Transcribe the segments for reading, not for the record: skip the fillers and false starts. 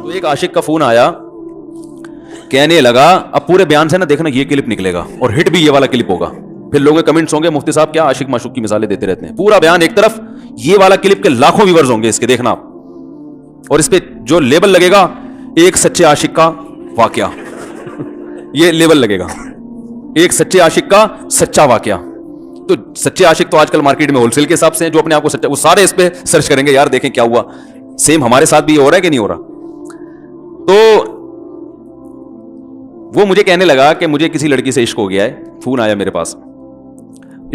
تو ایک عاشق کا فون آیا, کہنے لگا اب پورے بیان سے نا دیکھنا یہ کلپ نکلے گا اور ہٹ بھی یہ والا کلپ ہوگا. پھر لوگوں کے کمنٹس ہوں گے مفتی صاحب کیا عاشق معشوق کی مثالیں دیتے رہتے ہیں. پورا بیان ایک طرف, یہ والا کلپ کے لاکھوں ویورز ہوں گے اس کے, دیکھنا آپ. اور اس پہ جو لیبل لگے گا ایک سچے عاشق کا واقعہ, یہ لیبل لگے گا ایک سچے عاشق کا سچا واقعہ. تو سچے عاشق تو آج کل مارکیٹ میں ہول سیل کے حساب سے ہیں, جو اپنے آپ کو سچا, وہ سارے اس پہ سرچ کریں گے یار دیکھیں کیا ہوا. سیم ہمارے ساتھ بھی یہ ہو رہا ہے کہ نہیں ہو رہا. تو وہ مجھے کہنے لگا کہ مجھے کسی لڑکی سے عشق ہو گیا ہے, فون آیا میرے پاس,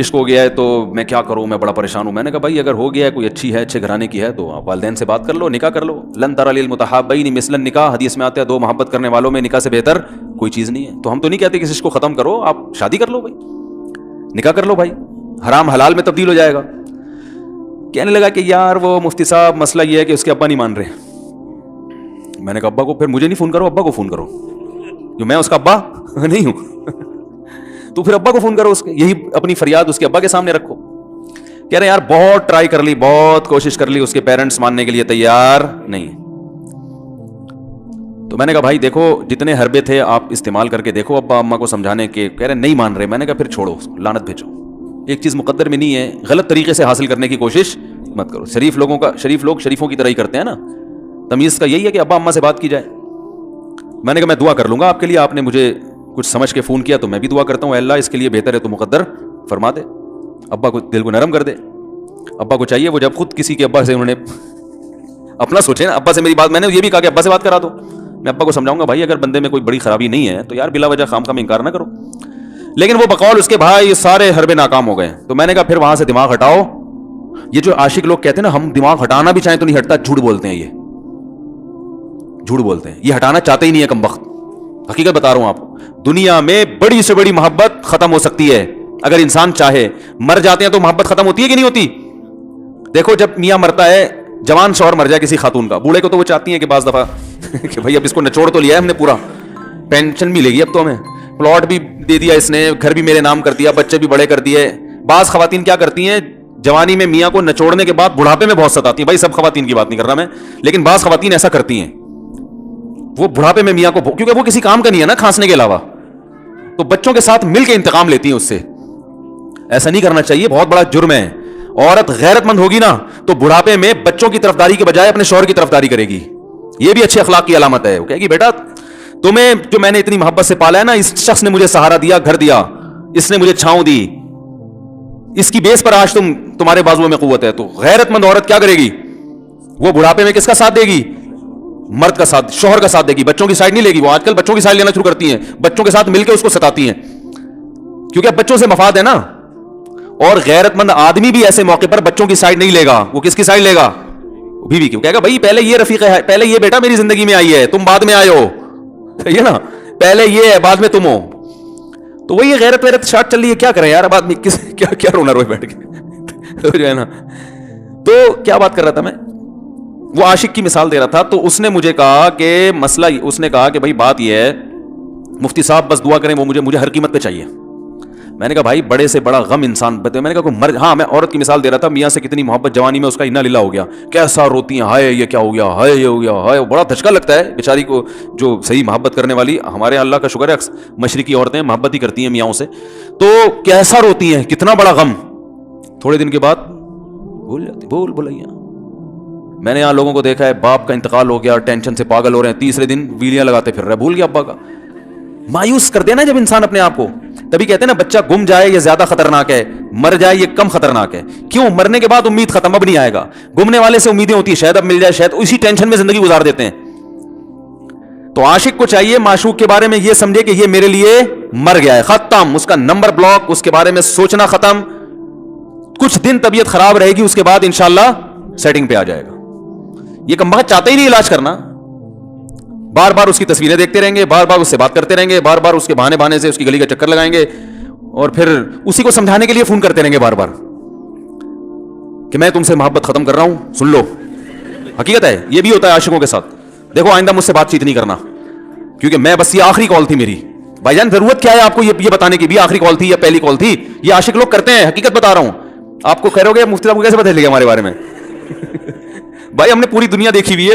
عشق ہو گیا ہے تو میں کیا کروں, میں بڑا پریشان ہوں. میں نے کہا بھائی اگر ہو گیا ہے, کوئی اچھی ہے, اچھے گھرانے کی ہے, تو آپ والدین سے بات کر لو, نکاح کر لو. لن تری المتحابین مثل النکاح, حدیث میں آتا ہے دو محبت کرنے والوں میں نکاح سے بہتر کوئی چیز نہیں ہے. تو ہم تو نہیں کہتے کہ اس عشق کو ختم کرو, آپ شادی کر لو بھائی, نکاح کر لو بھائی, حرام حلال میں تبدیل ہو جائے گا. کہنے لگا کہ یار وہ مفتی صاحب مسئلہ یہ ہے کہ اس کے ابا نہیں مان رہے. میں نے کہا ابا کو, پھر مجھے نہیں فون کرو, ابا کو فون کرو, جو میں اس کا ابا نہیں ہوں. تو پھر ابا کو فون کرو, اس کے یہی اپنی فریاد اس کے ابا کے سامنے رکھو. کہہ رہے یار بہت ٹرائی کر لی, بہت کوشش کر لی, اس کے پیرنٹس ماننے کے لیے تیار نہیں. تو میں نے کہا بھائی دیکھو جتنے حربے تھے آپ استعمال کر کے دیکھو ابا اماں کو سمجھانے کے. کہہ رہے نہیں مان رہے. میں نے کہا پھر چھوڑو, لعنت بھیجو. ایک چیز مقدر میں نہیں ہے, غلط طریقے سے حاصل کرنے کی کوشش مت کرو. شریف لوگ شریفوں کی طرح ہی کرتے ہیں نا. تمیز کا یہی ہے کہ ابا اماں سے بات کی جائے. میں نے کہا میں دعا کر لوں گا آپ کے لیے, آپ نے مجھے کچھ سمجھ کے فون کیا تو میں بھی دعا کرتا ہوں, اے اللہ اس کے لیے بہتر ہے تو مقدر فرما دے. ابا کو دل کو نرم کر دے. ابا کو چاہیے وہ جب خود کسی کے ابا سے انہوں نے اپنا سوچے نا, ابا سے میری بات, میں نے یہ بھی کہا کہ ابا سے بات کرا دو. میں ابا کو سمجھاؤں گا بھائی اگر بندے میں کوئی بڑی خرابی نہیں ہے تو یار بلا وجہ خام خام انکار نہ کرو. لیکن وہ بقول اس کے بھائی سارے حربے ناکام ہو گئے. تو میں نے کہا پھر وہاں سے دماغ ہٹاؤ. یہ جو عاشق لوگ کہتے ہیں نا ہم دماغ ہٹانا بھی چاہیں تو نہیں ہٹتا, جھوٹ بولتے ہیں. یہ جھوٹ بولتے ہیں, یہ ہٹانا چاہتے ہی نہیں ہے کم وقت. حقیقت بتا رہا ہوں آپ کو, دنیا میں بڑی سے بڑی محبت ختم ہو سکتی ہے اگر انسان چاہے. مر جاتے ہیں تو محبت ختم ہوتی ہے کہ نہیں ہوتی؟ دیکھو جب میاں مرتا ہے, جوان شوہر مر جائے کسی خاتون کا, بوڑھے کو تو وہ چاہتی ہیں کہ بعض دفعہ کہ بھائی اب اس کو نچوڑ تو لیا ہے ہم نے, پورا پینشن ملے گی اب تو ہمیں, پلاٹ بھی دے دیا اس نے, گھر بھی میرے نام کر دیا, بچے بھی بڑے کر دیے. بعض خواتین کیا کرتی ہیں جوانی میں میاں کو نچوڑنے کے بعد بڑھاپے میں بہت ستاتی ہیں. بھائی سب خواتین کی بات نہیں کر رہا میں, لیکن بعض خواتین ایسا کرتی ہیں, وہ بڑھاپے میں میاں کو, کیونکہ وہ کسی کام کا نہیں ہے نا کھانسنے کے علاوہ, تو بچوں کے ساتھ مل کے انتقام لیتی ہیں اس سے. ایسا نہیں کرنا چاہیے, بہت بڑا جرم ہے. عورت غیرت مند ہوگی نا تو بڑھاپے میں بچوں کی طرفداری کے بجائے اپنے شوہر کی طرفداری کرے گی. یہ بھی اچھے اخلاق کی علامت ہے. وہ کہے گی بیٹا تمہیں جو میں نے اتنی محبت سے پالا ہے نا, اس شخص نے مجھے سہارا دیا, گھر دیا, اس نے مجھے چھاؤں دی, اس کی بیس پر آج تمہارے بازوؤں میں قوت ہے. تو غیرت مند عورت کیا کرے گی, وہ بڑھاپے میں کس کا ساتھ دے گی؟ مرد کا ساتھ, شوہر کا ساتھ دے گی, بچوں کی سائڈ نہیں لے گی. وہ آج کل بچوں کی سائڈ لینا شروع کرتی ہیں, بچوں کے ساتھ مل کے اس کو ستاتی ہیں, کیونکہ اب بچوں سے مفاد ہے نا. اور غیرت مند آدمی بھی ایسے موقع پر بچوں کی سائڈ نہیں لے گا. وہ کس کی سائڈ لے گا؟ بیوی کی. کہے گا بھائی پہلے یہ رفیق ہے, پہلے یہ بیٹا میری زندگی میں آئی ہے, تم بعد میں آئے ہو, صحیح ہے نا, پہلے یہ ہے بعد میں تم ہو. تو وہی غیرت ویرت شارٹ چل رہی ہے, کیا کریں یار اب آدمی کیا رونا روئے بیٹھ کے جو ہے نا. تو کیا بات کر رہا تھا میں, وہ عاشق کی مثال دے رہا تھا. تو اس نے مجھے کہا کہ مسئلہ, اس نے کہا کہ بھائی بات یہ ہے مفتی صاحب بس دعا کریں, وہ مجھے ہر قیمت پہ چاہیے. میں نے کہا بھائی بڑے سے بڑا غم انسان بتے. میں نے کہا ہاں میں عورت کی مثال دے رہا تھا, میاں سے کتنی محبت جوانی میں اس کا انا للہ ہو گیا, کیسا روتی ہیں, ہائے یہ کیا ہو گیا, ہائے یہ ہو گیا, ہائے. بڑا دھچکا لگتا ہے بیچاری کو, جو صحیح محبت کرنے والی. ہمارے اللہ کا شکر ہے مشرقی عورتیں محبت ہی کرتی ہیں میاں سے, تو کیسا روتی ہیں, کتنا بڑا غم. تھوڑے دن کے بعد بھول جاتی, بھولیا. میں نے یہاں لوگوں کو دیکھا ہے باپ کا انتقال ہو گیا, ٹینشن سے پاگل ہو رہے ہیں, تیسرے دن ویلیاں لگاتے پھر رہے, بھول گیا ابا کا. مایوس کر دینا جب انسان اپنے آپ کو. تبھی کہتے ہیں نا بچہ گم جائے یہ زیادہ خطرناک ہے, مر جائے یہ کم خطرناک ہے. کیوں؟ مرنے کے بعد امید ختم, اب نہیں آئے گا. گمنے والے سے امیدیں ہوتی ہیں شاید اب مل جائے, شاید اسی ٹینشن میں زندگی گزار دیتے ہیں. تو عاشق کو چاہیے معشوق کے بارے میں یہ سمجھے کہ یہ میرے لیے مر گیا ہے, ختم, اس کا نمبر بلاک, اس کے بارے میں سوچنا ختم. کچھ دن طبیعت خراب رہے گی, اس کے بعد انشاءاللہ سیٹنگ پہ آ جائے گا. یہ کم بخت چاہتا ہی نہیں علاج کرنا, بار بار اس کی تصویریں دیکھتے رہیں گے, بار بار اس سے بات کرتے رہیں گے, بار بار اس کے بہانے سے اس کی گلی کا چکر لگائیں گے, اور پھر اسی کو سمجھانے کے لیے فون کرتے رہیں گے بار بار کہ میں تم سے محبت ختم کر رہا ہوں, سن لو. حقیقت ہے یہ بھی ہوتا ہے عاشقوں کے ساتھ. دیکھو آئندہ مجھ سے بات چیت نہیں کرنا, کیونکہ میں بس یہ آخری کال تھی میری. بھائی جان ضرورت کیا ہے آپ کو یہ بتانے کی بھی آخری کال تھی یا پہلی کال تھی؟ یہ عاشق لوگ کرتے ہیں, حقیقت بتا رہا ہوں. آپ کو کہہ رہے ہو گے مفتی صاحب کو کیسے پتہ چلے گا ہمارے بارے میں؟ بھائی ہم نے پوری دنیا دیکھی ہوئی ہے,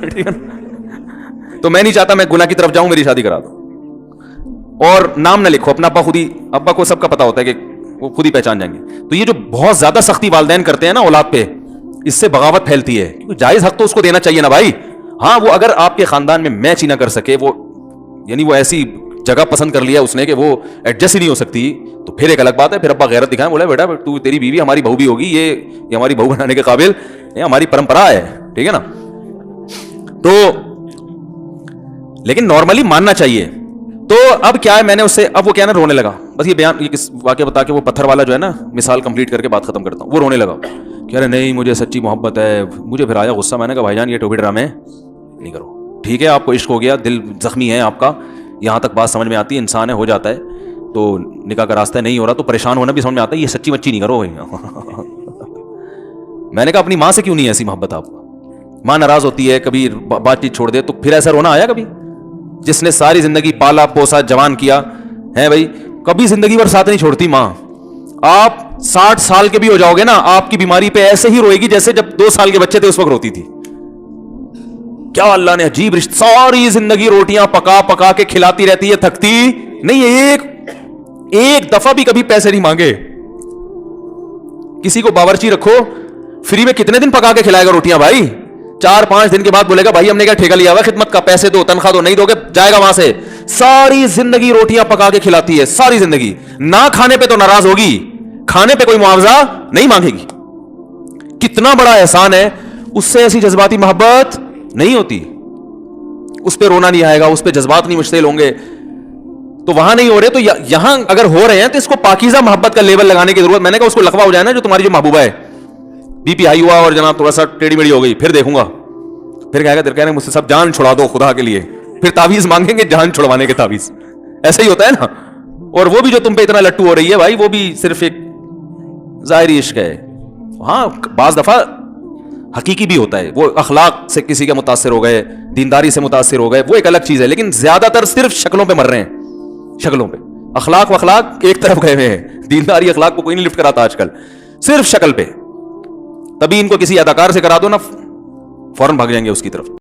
ٹھیک ہے نا؟ تو میں نہیں چاہتا میں گناہ کی طرف جاؤں, میری شادی کرا دو. اور نام نہ لکھو اپنا, ابا خود ہی, ابا کو سب کا پتا ہوتا ہے کہ وہ خود ہی پہچان جائیں گے. تو یہ جو بہت زیادہ سختی والدین کرتے ہیں نا اولاد پہ, اس سے بغاوت پھیلتی ہے. جائز حق تو اس کو دینا چاہیے نا بھائی. ہاں وہ اگر آپ کے خاندان میں میچ ہی نہ کر سکے, وہ یعنی وہ ایسی جگہ پسند کر لیا اس نے کہ وہ ایڈجسٹ ہی نہیں ہو سکتی, تو پھر ایک الگ بات ہے. پھر ابا غیرت دکھائیں, بولے بیٹا تو تیری بیوی ہماری بہو بھی ہوگی, یہ ہماری بہو بنانے کے قابل, یہ ہماری پرمپرا ہے, ٹھیک ہے نا. تو لیکن نارملی ماننا چاہیے. تو اب کیا ہے, میں نے اس سے, اب وہ کیا نا رونے لگا, بس یہ بیان یہ کس واقعہ بتا کے وہ پتھر والا جو ہے نا مثال کمپلیٹ کر کے بات ختم کرتا ہوں. وہ رونے لگا, کہہ رہے نہیں مجھے سچی محبت ہے. مجھے پھر آیا غصہ, میں نے کہا بھائی جان یہ ٹوپی ڈرامے نہیں کرو. ٹھیک ہے آپ کو عشق ہو گیا, دل زخمی ہے آپ کا, یہاں تک بات سمجھ میں آتی ہے, انسان ہے ہو جاتا ہے, تو نکاح کا راستہ نہیں ہو رہا تو پریشان ہونا بھی سمجھ میں آتا ہے, یہ سچی مچی نہیں کرو. میں نے کہا اپنی ماں سے کیوں نہیں ایسی محبت آپ کو, ماں ناراض ہوتی ہے کبھی بات چیت چھوڑ دے تو پھر ایسا رونا آیا کبھی؟ جس نے ساری زندگی پالا پوسا جوان کیا ہے بھائی, کبھی زندگی بھر ساتھ نہیں چھوڑتی ماں. آپ 60 سال کے بھی ہو جاؤ گے نا, آپ کی بیماری پہ ایسے ہی روئے گی جیسے جب 2 سال کے بچے تھے اس وقت روتی تھی. کیا اللہ نے عجیب رشتہ, ساری زندگی روٹیاں پکا پکا کے کھلاتی رہتی ہے, تھکتی نہیں, ایک دفعہ بھی کبھی پیسے نہیں مانگے. کسی کو باورچی رکھو, فری میں کتنے دن پکا کے کھلائے گا روٹیاں بھائی؟ 4-5 دن کے بعد بولے گا بھائی ہم نے کیا ٹھیکہ لیا ہوا خدمت کا, پیسے دو, تنخواہ دو, نہیں دو گے جائے گا وہاں سے. ساری زندگی روٹیاں پکا کے کھلاتی ہے, ساری زندگی. نہ کھانے پہ تو ناراض ہوگی, کھانے پہ کوئی معاوضہ نہیں مانگے گی. کتنا بڑا احسان ہے, اس سے ایسی جذباتی محبت نہیں ہوتی. اس پہ رونا نہیں آئے گا, اس پہ جذبات نہیں مشتعل ہوں گے. تو وہاں نہیں ہو رہے, تو یہاں اگر ہو رہے ہیں تو اس کو پاکیزہ محبت کا لیبل لگانے کی ضرورت. میں نے کہا اس کو لقبہ ہو جائے نا جو تمہاری جو محبوبہ ہے, بی پی ہائی ہوا اور جناب تھوڑا سا ٹیڑھی میڑھی ہو گئی, پھر دیکھوں گا, پھر کہے گا کہہ رہے مجھ سے سب جان چھڑا دو خدا کے لیے, پھر تعویذ مانگیں گے جان چھڑوانے کے تعویذ. ایسا ہی ہوتا ہے نا. اور وہ بھی جو تم پہ اتنا لٹو ہو رہی ہے بھائی, وہ بھی صرف ایک ظاہری عشق ہے. ہاں بعض دفعہ حقیقی بھی ہوتا ہے, وہ اخلاق سے کسی کے متاثر ہو گئے, دینداری سے متاثر ہو گئے, وہ ایک الگ چیز ہے. لیکن زیادہ تر صرف شکلوں پہ مر رہے ہیں, شکلوں پہ. اخلاق و اخلاق ایک طرف گئے ہوئے ہیں, دینداری اخلاق کو کوئی نہیں لفٹ کراتا آج کل, صرف شکل پہ. تبھی ان کو کسی اداکار سے کرا دو نا, فوراً بھاگ جائیں گے اس کی طرف.